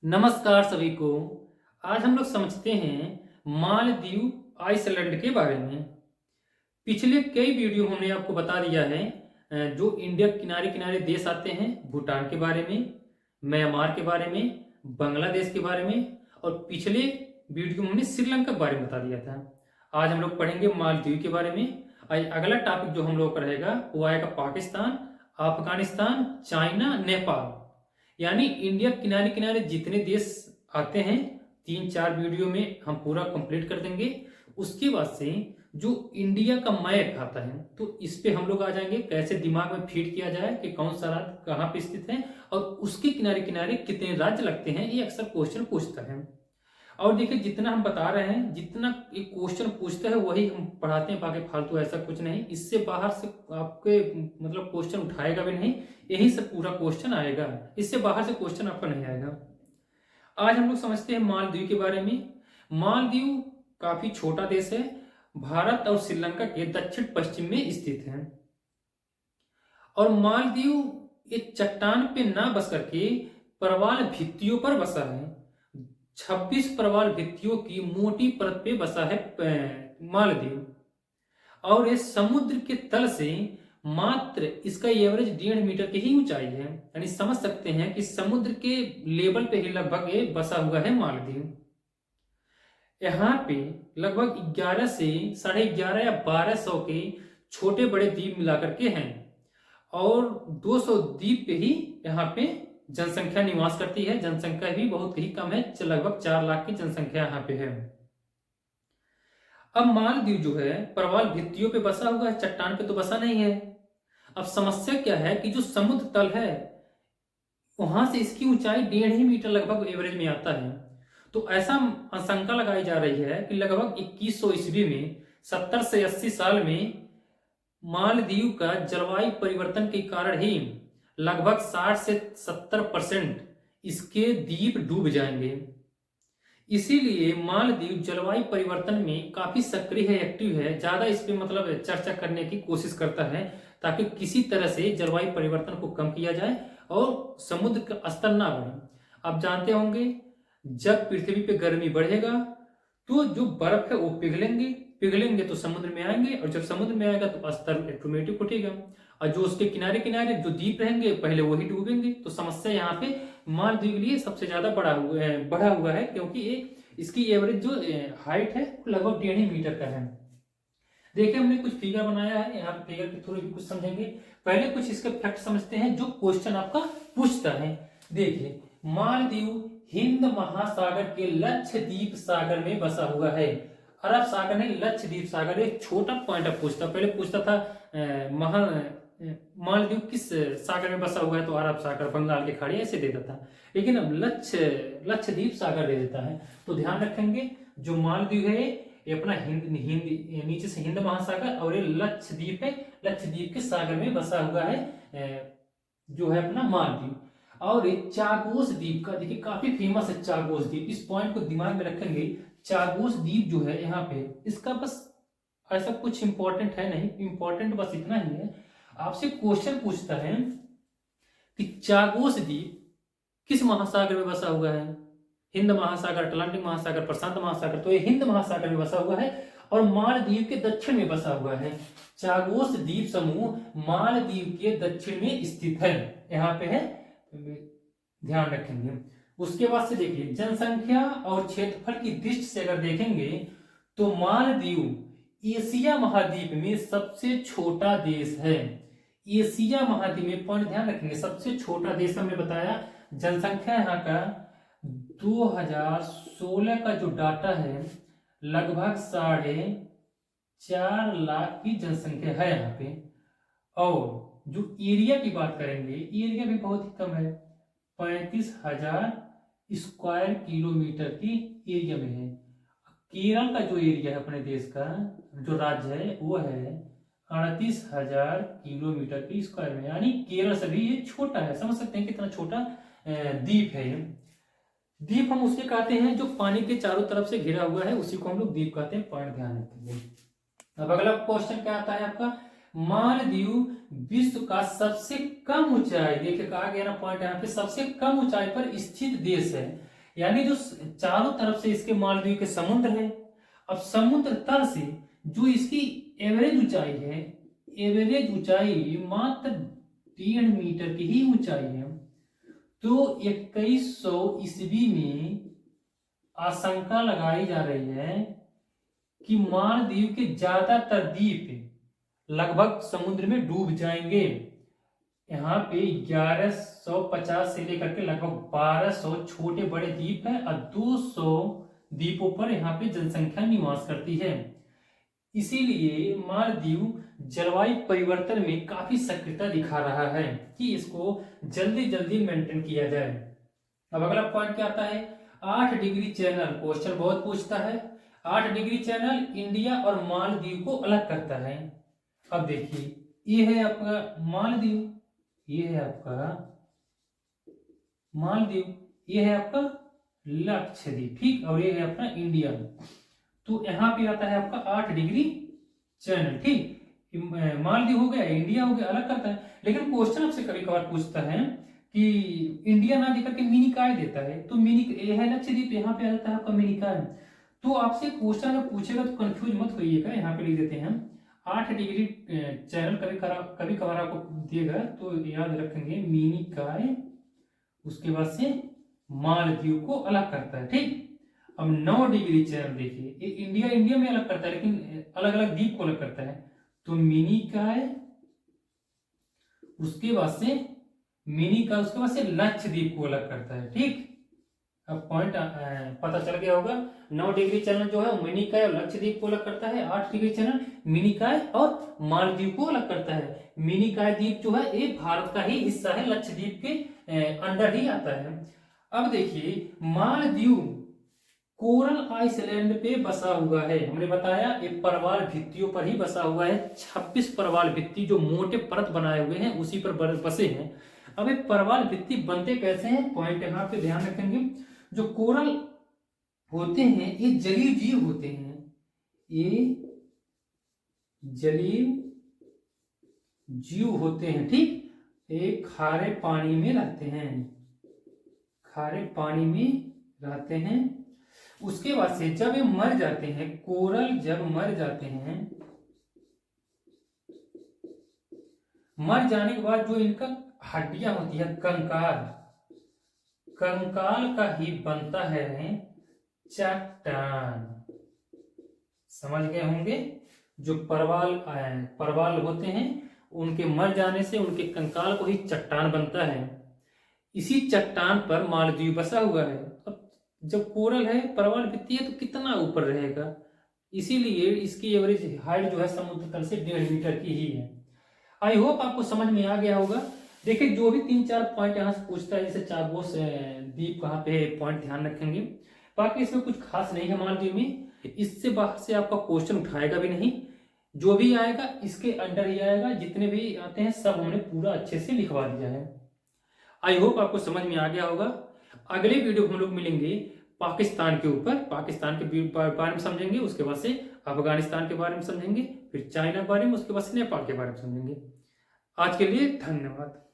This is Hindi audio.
नमस्कार सभी को। आज हम लोग समझते हैं मालदीव आइसलैंड के बारे में। पिछले कई वीडियो हमने आपको बता दिया है जो इंडिया किनारे किनारे देश आते हैं, भूटान के बारे में, म्यांमार के बारे में, बांग्लादेश के बारे में, और पिछले वीडियो में हमने श्रीलंका के बारे में बता दिया था। आज हम लोग पढ़ेंगे मालदीव के बारे में। आज अगला टॉपिक जो हम लोग का रहेगा वो आएगा पाकिस्तान, अफगानिस्तान, चाइना, नेपाल। यानी इंडिया किनारे किनारे जितने देश आते हैं 3-4 वीडियो में हम पूरा कंप्लीट कर देंगे। उसके बाद से जो इंडिया का मैप आता है तो इस पे हम लोग आ जाएंगे, कैसे दिमाग में फीड किया जाए कि कौन सा राज्य कहाँ पे स्थित है और उसके किनारे किनारे कितने राज्य लगते हैं, ये अक्सर क्वेश्चन पूछता है। और देखिए, जितना हम बता रहे हैं, जितना ये क्वेश्चन पूछता है वही हम पढ़ाते हैं, बाकी फालतू ऐसा कुछ नहीं। इससे बाहर से आपके मतलब क्वेश्चन उठाएगा भी नहीं, यही से पूरा क्वेश्चन आएगा। इससे बाहर से क्वेश्चन आपका नहीं आएगा। आज हम लोग समझते हैं मालदीव के बारे में। मालदीव काफी छोटा देश है, भारत और श्रीलंका के दक्षिण पश्चिम में स्थित है। और मालदीव ये चट्टान पे ना बस करके प्रवाल भित्तियों पर बसा है। 26 प्रवाल भित्तियों की मोटी परत पे बसा है मालदीव। और ये समुद्र के तल से मात्र इसका एवरेज 1.5 मीटर की ही ऊंचाई है। यानी समझ सकते हैं कि समुद्र के लेवल पे ही लगभग ये बसा हुआ है मालदीव। यहाँ पे लगभग 11 से 11.5 या 1200 के छोटे बड़े द्वीप मिलाकर के हैं। और 200 द्वीप पे ही यहाँ पे जनसंख्या निवास करती है। जनसंख्या भी बहुत ही कम है, लगभग 4 लाख की जनसंख्या यहाँ पे है। अब मालदीव जो है प्रवाल भित्तियों पे बसा हुआ है, चट्टान पे तो बसा नहीं है। अब समस्या क्या है कि जो समुद्र तल है वहां से इसकी ऊंचाई 1.5 मीटर लगभग एवरेज में आता है। तो ऐसा आशंका लगाई जा रही है कि लगभग 2100 ईस्वी में 70 से 80 साल में मालदीव का जलवायु परिवर्तन के कारण ही लगभग 60 से 70% इसके द्वीप डूब जाएंगे। इसीलिए मालदीव जलवायु परिवर्तन में काफी सक्रिय है, एक्टिव है, ज्यादा इस पे मतलब चर्चा करने की कोशिश करता है ताकि किसी तरह से जलवायु परिवर्तन को कम किया जाए और समुद्र का स्तर ना बढ़े। आप जानते होंगे जब पृथ्वी पे गर्मी बढ़ेगा तो जो बर्फ है वो पिघलेंगे तो समुद्र में आएंगे, और जब समुद्र में आएगा तो स्तर ऑटोमेटिक उठेगा, और जो उसके किनारे किनारे जो द्वीप रहेंगे पहले वही डूबेंगे। तो समस्या यहाँ पे मालदीव के लिए सबसे ज्यादा बढ़ा हुआ है, क्योंकि ये इसकी एवरेज जो हाइट है वो लगभग 1.5 मीटर का है। देखिए, हमने कुछ फिगर बनाया है, यहाँ पे फिगर के थ्रू भी कुछ समझेंगे। पहले कुछ इसके फैक्ट समझते हैं जो क्वेश्चन आपका पूछता है। देखिए, मालदीव हिंद महासागर के लक्षद्वीप सागर में बसा हुआ है। अरब सागर नहीं, लक्षद्वीप सागर। एक छोटा पॉइंट अब पूछता, पहले पूछता था मालदीव किस सागर में बसा हुआ है, तो अरब सागर, बंगाल की खाड़ी ऐसे देता था, लेकिन अब लक्षद्वीप सागर दे देता है। तो ध्यान रखेंगे जो मालदीव है ये अपना हिंद नीचे से हिंद महासागर, और ये लक्षद्वीप है, लक्षद्वीप के सागर में बसा हुआ है जो है अपना मालदीव। और ये चागोस द्वीप का, देखिए काफी फेमस है चागोस द्वीप, इस पॉइंट को दिमाग में रखेंगे। चागोस द्वीप जो है यहाँ पे, इसका बस ऐसा कुछ इंपॉर्टेंट है नहीं, इंपॉर्टेंट बस इतना ही है, आपसे क्वेश्चन पूछता है कि चागोस द्वीप किस महासागर में बसा हुआ है। हिंद महासागर, अटलांटिक महासागर, प्रशांत महासागर, तो ये हिंद महासागर में बसा हुआ है और मालदीव के दक्षिण में बसा हुआ है। चागोस द्वीप समूह मालदीव के दक्षिण में स्थित है, यहाँ पे है, ध्यान रखेंगे। उसके बाद से देखिए जनसंख्या और क्षेत्रफल की दृष्टि से अगर देखेंगे तो मालदीव एशिया महाद्वीप में सबसे छोटा देश है। एशिया महाद्वीप में, पॉइंट ध्यान रखेंगे, सबसे छोटा देश हमने बताया। जनसंख्या यहाँ का 2016 का जो डाटा है लगभग 4.5 लाख की जनसंख्या है यहाँ पे। और जो एरिया की बात करेंगे, एरिया भी बहुत ही कम है, 35,000 स्क्वायर किलोमीटर की एरिया में है। केरल का जो एरिया है अपने देश का, जो राज्य है वो है 38,000 किलोमीटर की स्क्वायर में, यानी केरल से भी ये छोटा है। समझ सकते हैं कितना छोटा द्वीप है ये। द्वीप हम उसके कहते हैं जो पानी के चारों तरफ से घिरा हुआ है, उसी को हम लोग द्वीप कहते हैं। पॉइंट ध्यान रखेंगे। अब अगला क्वेश्चन क्या आता है आपका, मालदीव विश्व का सबसे कम ऊंचाई, देखिए कहा गया ना पॉइंट यहाँ पे, सबसे कम ऊंचाई पर स्थित देश है। यानी जो चारों तरफ से इसके मालदीव के समुद्र है। अब समुद्र तल से जो इसकी एवरेज ऊंचाई है, एवरेज ऊंचाई मात्र 1.5 मीटर की ही ऊंचाई है। तो 2100 ईस्वी में आशंका लगाई जा रही है कि मालदीव के ज्यादातर द्वीप लगभग समुद्र में डूब जाएंगे। यहाँ पे 1150 से लेकर के लगभग 1200 छोटे बड़े द्वीप है और 200 द्वीपों पर यहाँ पे जनसंख्या निवास करती है। इसीलिए मालदीव जलवायु परिवर्तन में काफी सक्रियता दिखा रहा है कि इसको जल्दी जल्दी मेंटेन किया जाए। अब अगला पॉइंट क्या आता है, 8 डिग्री चैनल, क्वेश्चन बहुत पूछता है। 8 डिग्री चैनल इंडिया और मालदीव को अलग करता है। अब देखिए ये है आपका मालदीव, ये है आपका मालदीव, ये है आपका लक्षद्वीप, ठीक, और ये है अपना इंडिया। तो यहाँ पे आता है आपका 8 डिग्री चैनल, ठीक। मालदीव हो गया, इंडिया हो गया, अलग करता है। लेकिन क्वेश्चन आपसे कभी कभार पूछता है कि इंडिया ना देकर के मिनिकॉय देता है, तो मिनी ये है लक्षद्वीप, यहाँ पे आ जाता है आपका मिनिकॉय। तो आपसे क्वेश्चन अगर पूछेगा तो कंफ्यूज मत होइएगा, यहाँ पे लिख देते हैं 8 डिग्री चैनल, कभी कभार आपको दिएगा तो याद रखेंगे मिनिकॉय, उसके बाद से मालदीव को अलग करता है, ठीक। अब 9 डिग्री चैनल देखिए, ये इंडिया में अलग करता है, लेकिन अलग अलग द्वीप को अलग करता है। तो मिनिकॉय, उसके बाद से मिनिकॉय, उसके बाद से लक्षद्वीप को अलग करता है, ठीक। अब पॉइंट पता चल गया होगा। 9 डिग्री चैनल जो है मिनिकॉय और लक्षद्वीप को अलग करता है। 8 डिग्री चैनल मिनिकॉय और मालदीव को अलग करता है। मिनिकॉय द्वीप जो है ये भारत का ही हिस्सा है, लक्षद्वीप के अंडर ही आता है। अब देखिए मालदीव कोरल आइसलैंड पे बसा हुआ है। हमने बताया ये परवाल भित्तियों पर ही बसा हुआ है। 26 परवाल भित्ति जो मोटे परत बनाए हुए हैं उसी पर बसे हैं। अब ये परवाल भित्ति बनते कैसे हैं, पॉइंट यहाँ पे ध्यान रखेंगे। जो कोरल होते हैं ये जलीय जीव होते हैं, ये जलीय जीव होते हैं, ठीक। ये खारे पानी में रहते हैं, खारे पानी में रहते हैं। उसके बाद से जब ये मर जाते हैं, कोरल जब मर जाते हैं, मर जाने के बाद जो इनका हड्डियां होती है, कंकाल, कंकाल का ही बनता है चट्टान। समझ गए होंगे। जो परवाल होते हैं उनके मर जाने से उनके कंकाल को ही चट्टान बनता है। इसी चट्टान पर मालदीव बसा हुआ है। अब जब कोरल है, परवाल भित्ति है, तो कितना ऊपर रहेगा, इसीलिए इसकी एवरेज हाइट जो है समुद्र तल से 1.5 मीटर की ही है। आई होप आपको समझ में आ गया होगा। देखिए जो भी 3-4 पॉइंट यहाँ से पूछता है, जैसे चागोस द्वीप कहाँ पे, पॉइंट ध्यान रखेंगे। बाकी इसमें कुछ खास नहीं है मालदीव में, इससे बाहर से आपका क्वेश्चन उठाएगा भी नहीं। जो भी आएगा इसके अंडर ही आएगा, जितने भी आते हैं सब हमने पूरा अच्छे से लिखवा दिया है। आई होप आपको समझ में आ गया होगा। अगले वीडियो हम लोग मिलेंगे पाकिस्तान के ऊपर, पाकिस्तान के बारे में समझेंगे, उसके बाद से अफगानिस्तान के बारे में समझेंगे, फिर चाइना के बारे में, उसके बाद से नेपाल के बारे में समझेंगे। आज के लिए धन्यवाद।